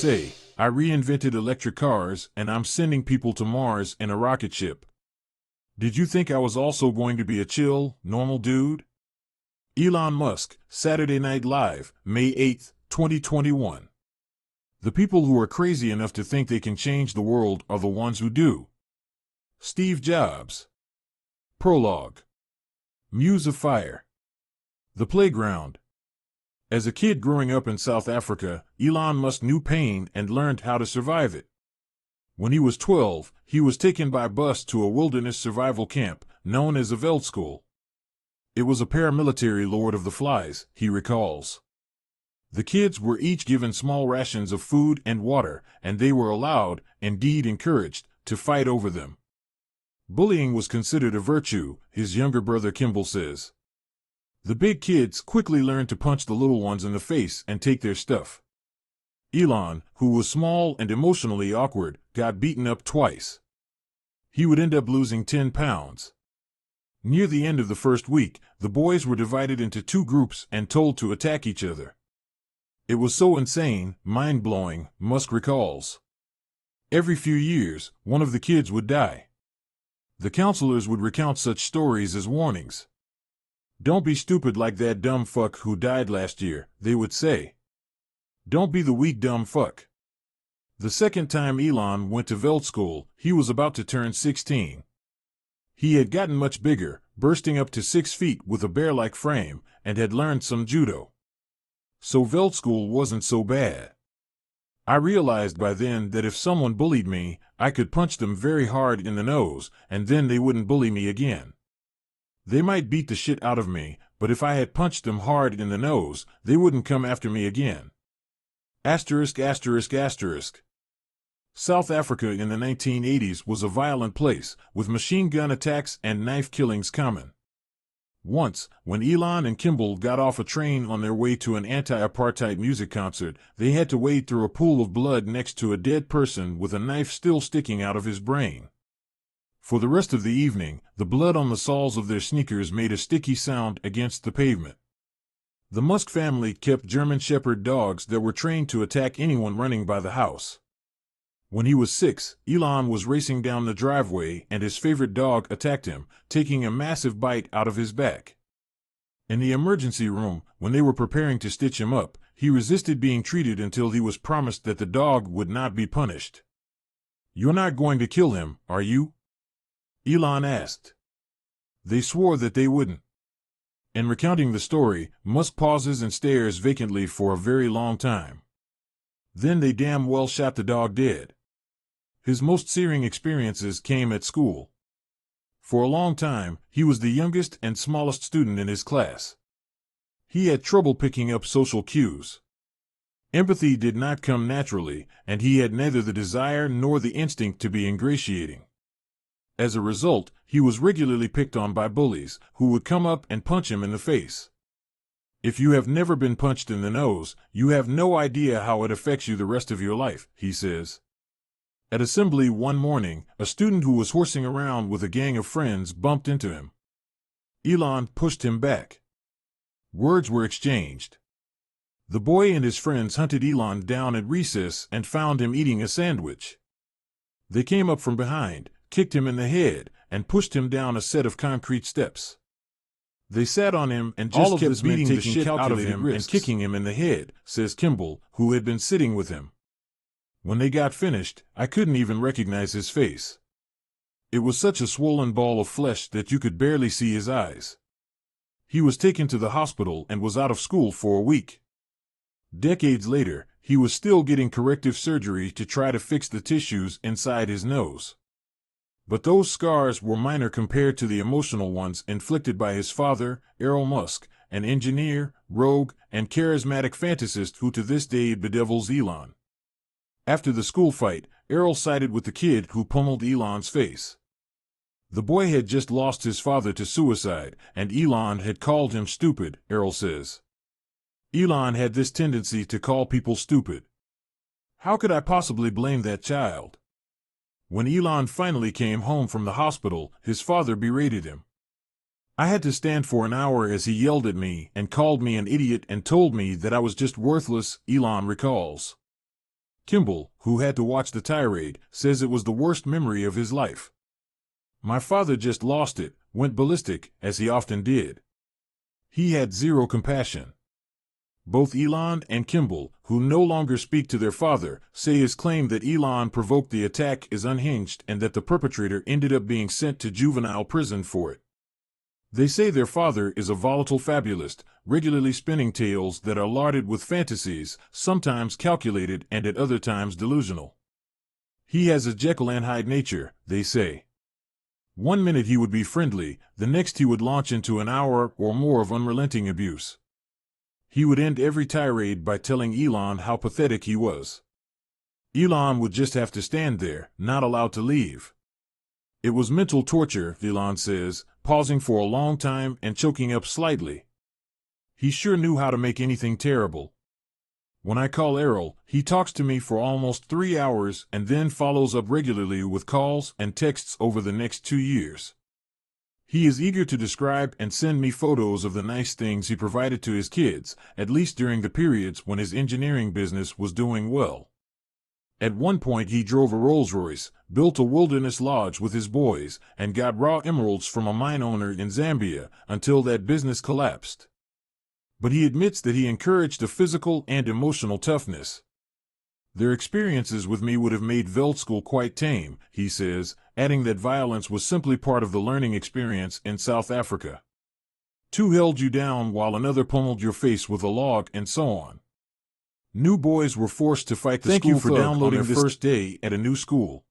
say, I reinvented electric cars and I'm sending people to Mars in a rocket ship. Did you think I was also going to be a chill, normal dude? Elon Musk, Saturday Night Live, May 8, 2021. The people who are crazy enough to think they can change the world are the ones who do. Steve Jobs. Prologue. Muse of Fire. The Playground. As a kid growing up in South Africa, Elon Musk knew pain and learned how to survive it. When he was 12, he was taken by bus to a wilderness survival camp, known as a Veldskool. It was a paramilitary Lord of the Flies, he recalls. The kids were each given small rations of food and water, and they were allowed, indeed encouraged, to fight over them. Bullying was considered a virtue, his younger brother Kimball says. The big kids quickly learned to punch the little ones in the face and take their stuff. Elon, who was small and emotionally awkward, got beaten up twice. He would end up losing 10 pounds. Near the end of the first week, the boys were divided into 2 groups and told to attack each other. It was so insane, mind-blowing, Musk recalls. Every few years, one of the kids would die. The counselors would recount such stories as warnings. Don't be stupid like that dumb fuck who died last year, they would say. Don't be the weak dumb fuck. The second time Elon went to Veldskool, he was about to turn 16. He had gotten much bigger, bursting up to 6 feet with a bear-like frame, and had learned some judo. So Veldskool wasn't so bad. I realized by then that if someone bullied me, I could punch them very hard in the nose, and then they wouldn't bully me again. They might beat the shit out of me, but if I had punched them hard in the nose, they wouldn't come after me again. Asterisk asterisk asterisk. South Africa in the 1980s was a violent place, with machine gun attacks and knife killings common. Once, when Elon and Kimball got off a train on their way to an anti-apartheid music concert, they had to wade through a pool of blood next to a dead person with a knife still sticking out of his brain. For the rest of the evening, the blood on the soles of their sneakers made a sticky sound against the pavement. The Musk family kept German Shepherd dogs that were trained to attack anyone running by the house. When he was 6, Elon was racing down the driveway and his favorite dog attacked him, taking a massive bite out of his back. In the emergency room, when they were preparing to stitch him up, he resisted being treated until he was promised that the dog would not be punished. "You're not going to kill him, are you?" Elon asked. They swore that they wouldn't. In recounting the story, Musk pauses and stares vacantly for a very long time. Then they damn well shot the dog dead. His most searing experiences came at school. For a long time, he was the youngest and smallest student in his class. He had trouble picking up social cues. Empathy did not come naturally, and he had neither the desire nor the instinct to be ingratiating. As a result, he was regularly picked on by bullies, who would come up and punch him in the face. If you have never been punched in the nose, you have no idea how it affects you the rest of your life, he says. At assembly one morning, a student who was horsing around with a gang of friends bumped into him. Elon pushed him back. Words were exchanged. The boy and his friends hunted Elon down at recess and found him eating a sandwich. They came up from behind, kicked him in the head, and pushed him down a set of concrete steps. They sat on him and just kept beating the shit out of him and kicking him in the head, says Kimball, who had been sitting with him. When they got finished, I couldn't even recognize his face. It was such a swollen ball of flesh that you could barely see his eyes. He was taken to the hospital and was out of school for a week. Decades later, he was still getting corrective surgery to try to fix the tissues inside his nose. But those scars were minor compared to the emotional ones inflicted by his father, Elon Musk, an engineer, rogue, and charismatic fantasist who to this day bedevils Elon. After the school fight, Errol sided with the kid who pummeled Elon's face. The boy had just lost his father to suicide, and Elon had called him stupid, Errol says. Elon had this tendency to call people stupid. How could I possibly blame that child? When Elon finally came home from the hospital, his father berated him. I had to stand for an hour as he yelled at me and called me an idiot and told me that I was just worthless, Elon recalls. Kimball, who had to watch the tirade, says it was the worst memory of his life. My father just lost it, went ballistic, as he often did. He had zero compassion. Both Elon and Kimball, who no longer speak to their father, say his claim that Elon provoked the attack is unhinged and that the perpetrator ended up being sent to juvenile prison for it. They say their father is a volatile fabulist, regularly spinning tales that are larded with fantasies, sometimes calculated and at other times delusional. He has a Jekyll and Hyde nature, they say. One minute he would be friendly, the next he would launch into an hour or more of unrelenting abuse. He would end every tirade by telling Elon how pathetic he was. Elon would just have to stand there, not allowed to leave. It was mental torture, Elon says, pausing for a long time and choking up slightly. He sure knew how to make anything terrible. When I call Errol, he talks to me for almost 3 hours and then follows up regularly with calls and texts over the next 2 years. He is eager to describe and send me photos of the nice things he provided to his kids, at least during the periods when his engineering business was doing well. At one point he drove a Rolls-Royce, built a wilderness lodge with his boys, and got raw emeralds from a mine owner in Zambia, until that business collapsed. But he admits that he encouraged a physical and emotional toughness. Their experiences with me would have made Veld School quite tame, he says, adding that violence was simply part of the learning experience in South Africa. Two held you down while another pummeled your face with a log and so on. New boys were forced to fight the school for downloading on their first day at a new school.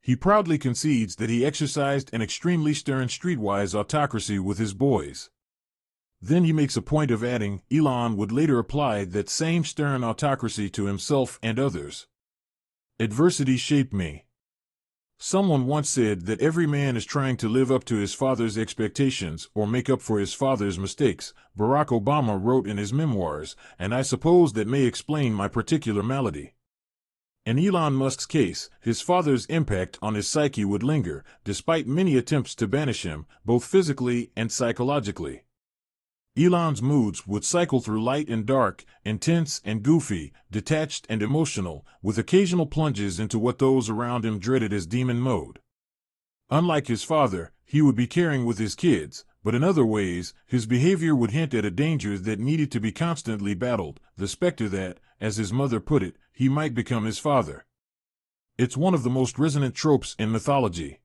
He proudly concedes that he exercised an extremely stern streetwise autocracy with his boys. Then he makes a point of adding, Elon would later apply that same stern autocracy to himself and others. Adversity shaped me. Someone once said that every man is trying to live up to his father's expectations or make up for his father's mistakes, Barack Obama wrote in his memoirs, and I suppose that may explain my particular malady. In Elon Musk's case, his father's impact on his psyche would linger, despite many attempts to banish him, both physically and psychologically. Elon's moods would cycle through light and dark, intense and goofy, detached and emotional, with occasional plunges into what those around him dreaded as demon mode. Unlike his father, he would be caring with his kids, but in other ways, his behavior would hint at a danger that needed to be constantly battled, the specter that, as his mother put it, he might become his father. It's one of the most resonant tropes in mythology.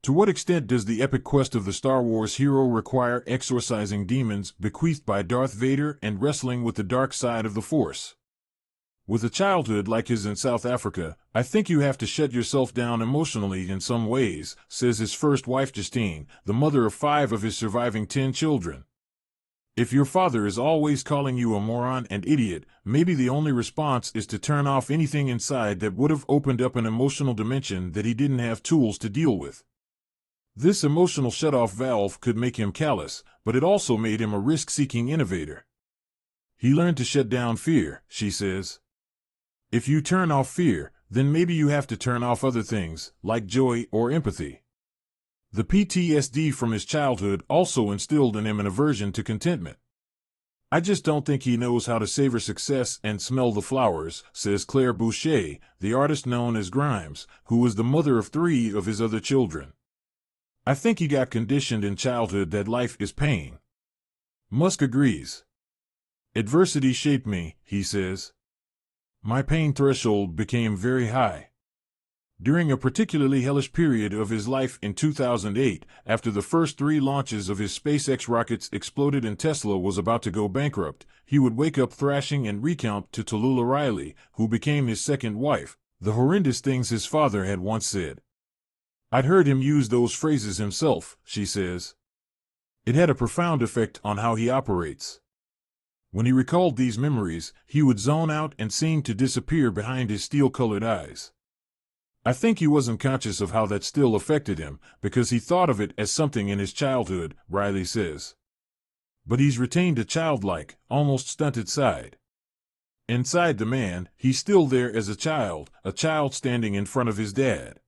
To what extent does the epic quest of the Star Wars hero require exorcising demons bequeathed by Darth Vader and wrestling with the dark side of the Force? With a childhood like his in South Africa, I think you have to shut yourself down emotionally in some ways, says his first wife Justine, the mother of 5 of his surviving 10 children. If your father is always calling you a moron and idiot, maybe the only response is to turn off anything inside that would have opened up an emotional dimension that he didn't have tools to deal with. This emotional shut-off valve could make him callous, but it also made him a risk-seeking innovator. He learned to shut down fear, she says. If you turn off fear, then maybe you have to turn off other things, like joy or empathy. The PTSD from his childhood also instilled in him an aversion to contentment. I just don't think he knows how to savor success and smell the flowers, says Claire Boucher, the artist known as Grimes, who was the mother of 3 of his other children. I think he got conditioned in childhood that life is pain. Musk agrees. Adversity shaped me, he says. My pain threshold became very high. During a particularly hellish period of his life in 2008, after the first 3 launches of his SpaceX rockets exploded and Tesla was about to go bankrupt, he would wake up thrashing and recount to Tallulah Riley, who became his second wife, the horrendous things his father had once said. I'd heard him use those phrases himself, she says. It had a profound effect on how he operates. When he recalled these memories, he would zone out and seem to disappear behind his steel-colored eyes. I think he wasn't conscious of how that still affected him, because he thought of it as something in his childhood, Riley says. But he's retained a childlike, almost stunted side. Inside the man, he's still there as a child standing in front of his dad.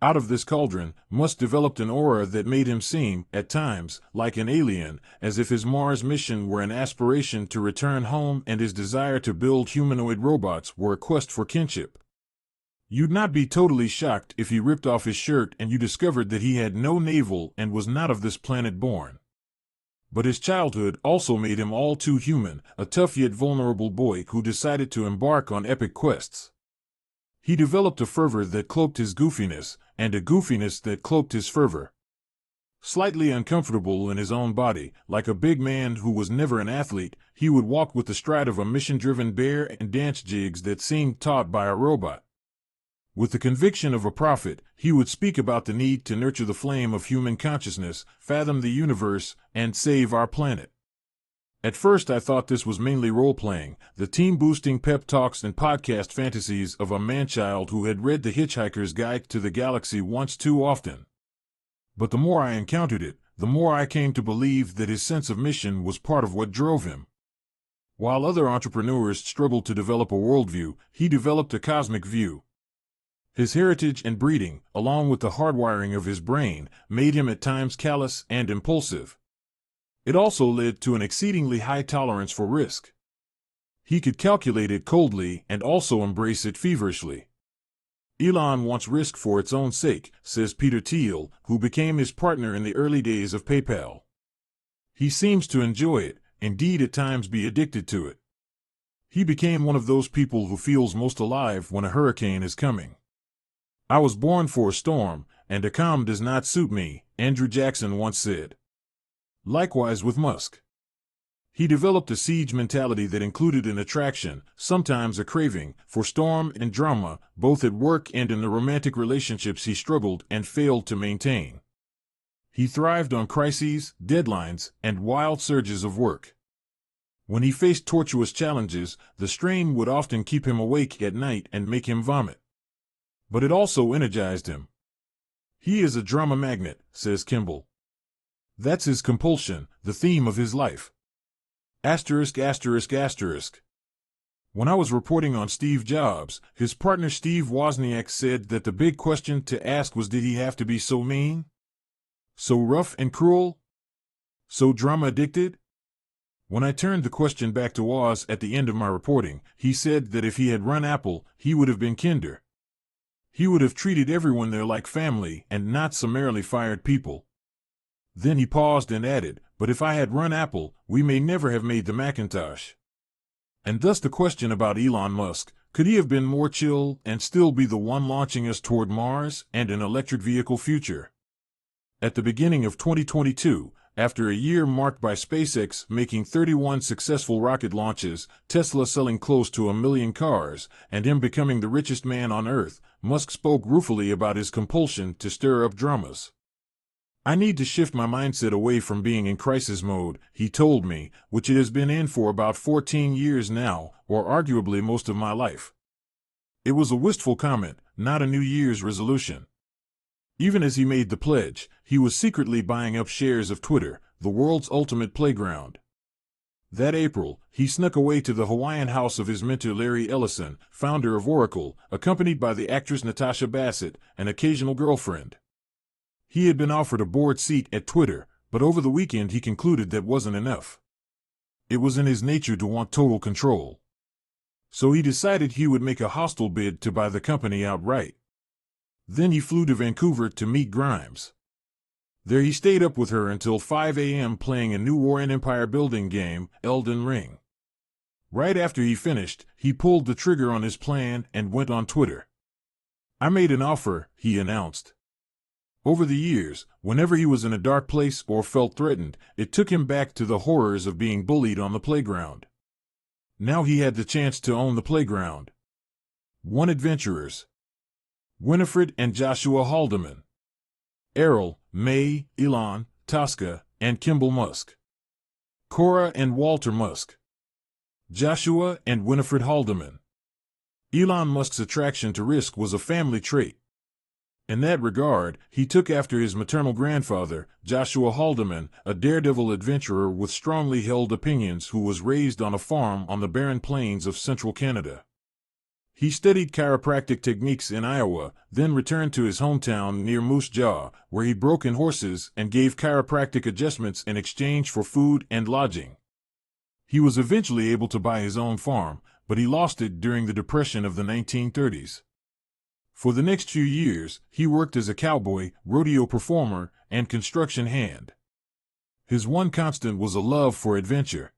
Out of this cauldron, Musk developed an aura that made him seem, at times, like an alien, as if his Mars mission were an aspiration to return home and his desire to build humanoid robots were a quest for kinship. You'd not be totally shocked if he ripped off his shirt and you discovered that he had no navel and was not of this planet born. But his childhood also made him all too human, a tough yet vulnerable boy who decided to embark on epic quests. He developed a fervor that cloaked his goofiness, and a goofiness that cloaked his fervor. Slightly uncomfortable in his own body, like a big man who was never an athlete, he would walk with the stride of a mission-driven bear and dance jigs that seemed taught by a robot. With the conviction of a prophet, he would speak about the need to nurture the flame of human consciousness, fathom the universe, and save our planet. At first I thought this was mainly role-playing, the team-boosting pep talks and podcast fantasies of a man-child who had read The Hitchhiker's Guide to the Galaxy once too often. But the more I encountered it, the more I came to believe that his sense of mission was part of what drove him. While other entrepreneurs struggled to develop a worldview, he developed a cosmic view. His heritage and breeding, along with the hardwiring of his brain, made him at times callous and impulsive. It also led to an exceedingly high tolerance for risk. He could calculate it coldly and also embrace it feverishly. Elon wants risk for its own sake, says Peter Thiel, who became his partner in the early days of PayPal. He seems to enjoy it, indeed at times be addicted to it. He became one of those people who feels most alive when a hurricane is coming. I was born for a storm, and a calm does not suit me, Andrew Jackson once said. Likewise with Musk. He developed a siege mentality that included an attraction, sometimes a craving, for storm and drama, both at work and in the romantic relationships he struggled and failed to maintain. He thrived on crises, deadlines, and wild surges of work. When he faced tortuous challenges, the strain would often keep him awake at night and make him vomit. But it also energized him. He is a drama magnet, says Kimball. That's his compulsion, the theme of his life. Asterisk, asterisk, asterisk. When I was reporting on Steve Jobs, his partner Steve Wozniak said that the big question to ask was, did he have to be so mean? So rough and cruel? So drama-addicted? When I turned the question back to Woz at the end of my reporting, he said that if he had run Apple, he would have been kinder. He would have treated everyone there like family and not summarily fired people. Then he paused and added, but if I had run Apple, we may never have made the Macintosh. And thus the question about Elon Musk, could he have been more chill and still be the one launching us toward Mars and an electric vehicle future? At the beginning of 2022, after a year marked by SpaceX making 31 successful rocket launches, Tesla selling close to 1 million cars, and him becoming the richest man on Earth, Musk spoke ruefully about his compulsion to stir up dramas. I need to shift my mindset away from being in crisis mode, he told me, which it has been in for about 14 years now, or arguably most of my life. It was a wistful comment, not a New Year's resolution. Even as he made the pledge, he was secretly buying up shares of Twitter, the world's ultimate playground. That April, he snuck away to the Hawaiian house of his mentor Larry Ellison, founder of Oracle, accompanied by the actress Natasha Bassett, an occasional girlfriend. He had been offered a board seat at Twitter, but over the weekend he concluded that wasn't enough. It was in his nature to want total control. So he decided he would make a hostile bid to buy the company outright. Then he flew to Vancouver to meet Grimes. There he stayed up with her until 5 a.m. playing a new war and empire building game, Elden Ring. Right after he finished, he pulled the trigger on his plan and went on Twitter. I made an offer, he announced. Over the years, whenever he was in a dark place or felt threatened, it took him back to the horrors of being bullied on the playground. Now he had the chance to own the playground. 1 Adventurers. Winifred and Joshua Haldeman. Errol, May, Elon, Tosca, and Kimball Musk. Cora and Walter Musk. Joshua and Winifred Haldeman. Elon Musk's attraction to risk was a family trait. In that regard, he took after his maternal grandfather, Joshua Haldeman, a daredevil adventurer with strongly held opinions who was raised on a farm on the barren plains of central Canada. He studied chiropractic techniques in Iowa, then returned to his hometown near Moose Jaw, where he broke in horses and gave chiropractic adjustments in exchange for food and lodging. He was eventually able to buy his own farm, but he lost it during the Depression of the 1930s. For the next few years, he worked as a cowboy, rodeo performer, and construction hand. His one constant was a love for adventure.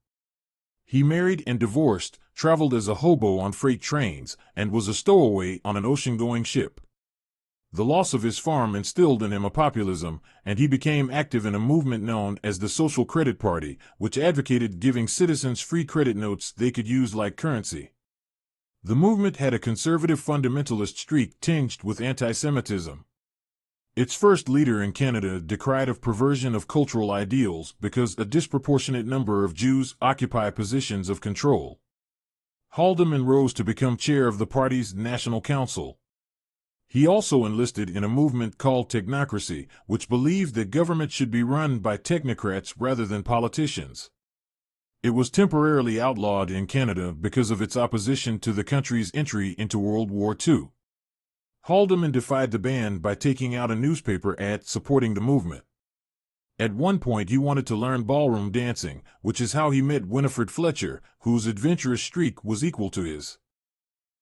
He married and divorced, traveled as a hobo on freight trains, and was a stowaway on an ocean-going ship. The loss of his farm instilled in him a populism, and he became active in a movement known as the Social Credit Party, which advocated giving citizens free credit notes they could use like currency. The movement had a conservative fundamentalist streak tinged with anti-Semitism. Its first leader in Canada decried of perversion of cultural ideals because a disproportionate number of Jews occupy positions of control. Haldeman rose to become chair of the party's National Council. He also enlisted in a movement called technocracy, which believed that government should be run by technocrats rather than politicians. It was temporarily outlawed in Canada because of its opposition to the country's entry into World War II. Haldeman defied the ban by taking out a newspaper ad supporting the movement. At one point he wanted to learn ballroom dancing, which is how he met Winifred Fletcher, whose adventurous streak was equal to his.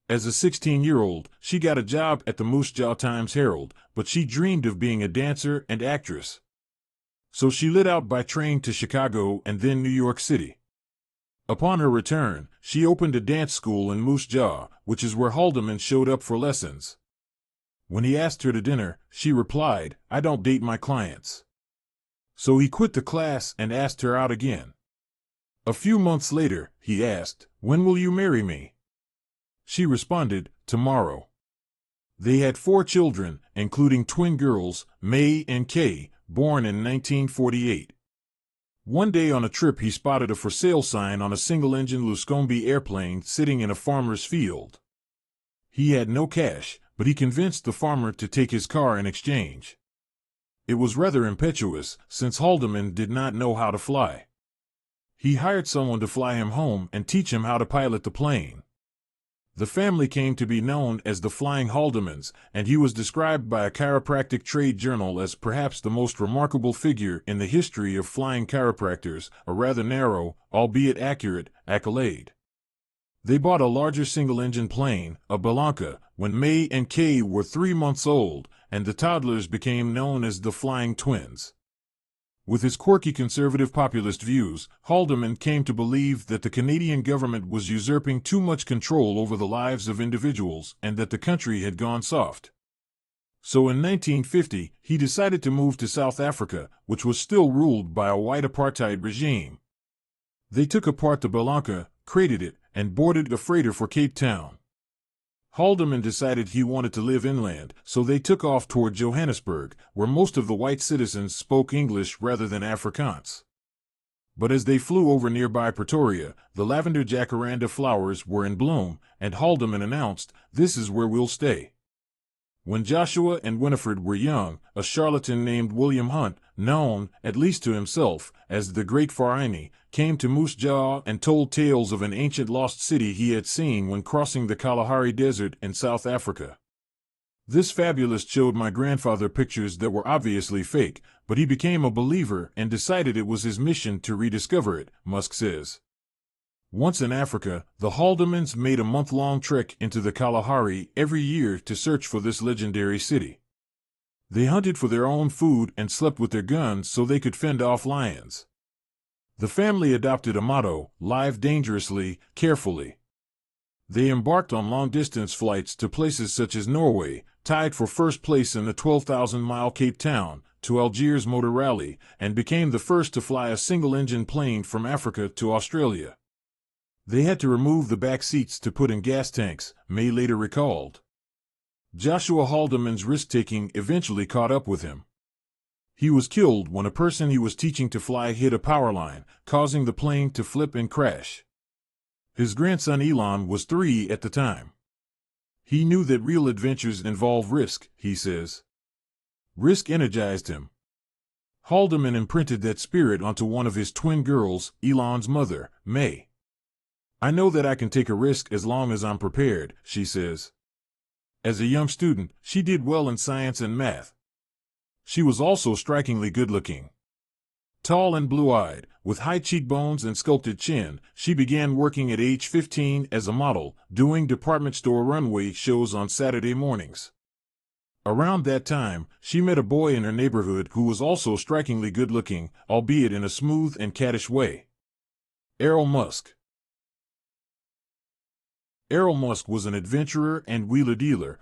As a 16-year-old, she got a job at the Moose Jaw Times-Herald, but she dreamed of being a dancer and actress. So she lit out by train to Chicago and then New York City. Upon her return, she opened a dance school in Moose Jaw, which is where Haldeman showed up for lessons. When he asked her to dinner, she replied, "I don't date my clients." So he quit the class and asked her out again. A few months later, he asked, "When will you marry me?" She responded, "Tomorrow." They had 4 children, including twin girls, May and Kay, born in 1948. One day on a trip he spotted a for sale sign on a single-engine Luscombe airplane sitting in a farmer's field. He had no cash, but he convinced the farmer to take his car in exchange. It was rather impetuous, since Haldeman did not know how to fly. He hired someone to fly him home and teach him how to pilot the plane. The family came to be known as the Flying Haldemans, and he was described by a chiropractic trade journal as perhaps the most remarkable figure in the history of flying chiropractors, a rather narrow, albeit accurate, accolade. They bought a larger single-engine plane, a Belanca, when May and Kay were 3 months old, and the toddlers became known as the Flying Twins. With his quirky conservative populist views, Haldeman came to believe that the Canadian government was usurping too much control over the lives of individuals and that the country had gone soft. So in 1950, he decided to move to South Africa, which was still ruled by a white apartheid regime. They took apart the Belanca, crated it, and boarded a freighter for Cape Town. Haldeman decided he wanted to live inland, so they took off toward Johannesburg, where most of the white citizens spoke English rather than Afrikaans. But as they flew over nearby Pretoria, the lavender jacaranda flowers were in bloom, and Haldeman announced, "This is where we'll stay." When Joshua and Winifred were young, a charlatan named William Hunt, known, at least to himself, as the Great Farini, came to Moose Jaw and told tales of an ancient lost city he had seen when crossing the Kalahari Desert in South Africa. This fabulist showed my grandfather pictures that were obviously fake, but he became a believer and decided it was his mission to rediscover it, Musk says. Once in Africa, the Haldemans made a month-long trek into the Kalahari every year to search for this legendary city. They hunted for their own food and slept with their guns so they could fend off lions. The family adopted a motto, "Live dangerously, carefully." They embarked on long-distance flights to places such as Norway, tied for first place in the 12,000-mile Cape Town, to Algiers Motor Rally, and became the first to fly a single-engine plane from Africa to Australia. They had to remove the back seats to put in gas tanks, May later recalled. Joshua Haldeman's risk-taking eventually caught up with him. He was killed when a person he was teaching to fly hit a power line, causing the plane to flip and crash. His grandson Elon was 3 at the time. He knew that real adventures involve risk, he says. Risk energized him. Haldeman imprinted that spirit onto one of his twin girls, Elon's mother, May. I know that I can take a risk as long as I'm prepared, she says. As a young student, she did well in science and math. She was also strikingly good-looking. Tall and blue-eyed, with high cheekbones and sculpted chin, she began working at age 15 as a model, doing department store runway shows on Saturday mornings. Around that time, she met a boy in her neighborhood who was also strikingly good-looking, albeit in a smooth and caddish way. Elon Musk. Elon Musk was an adventurer and wheeler-dealer,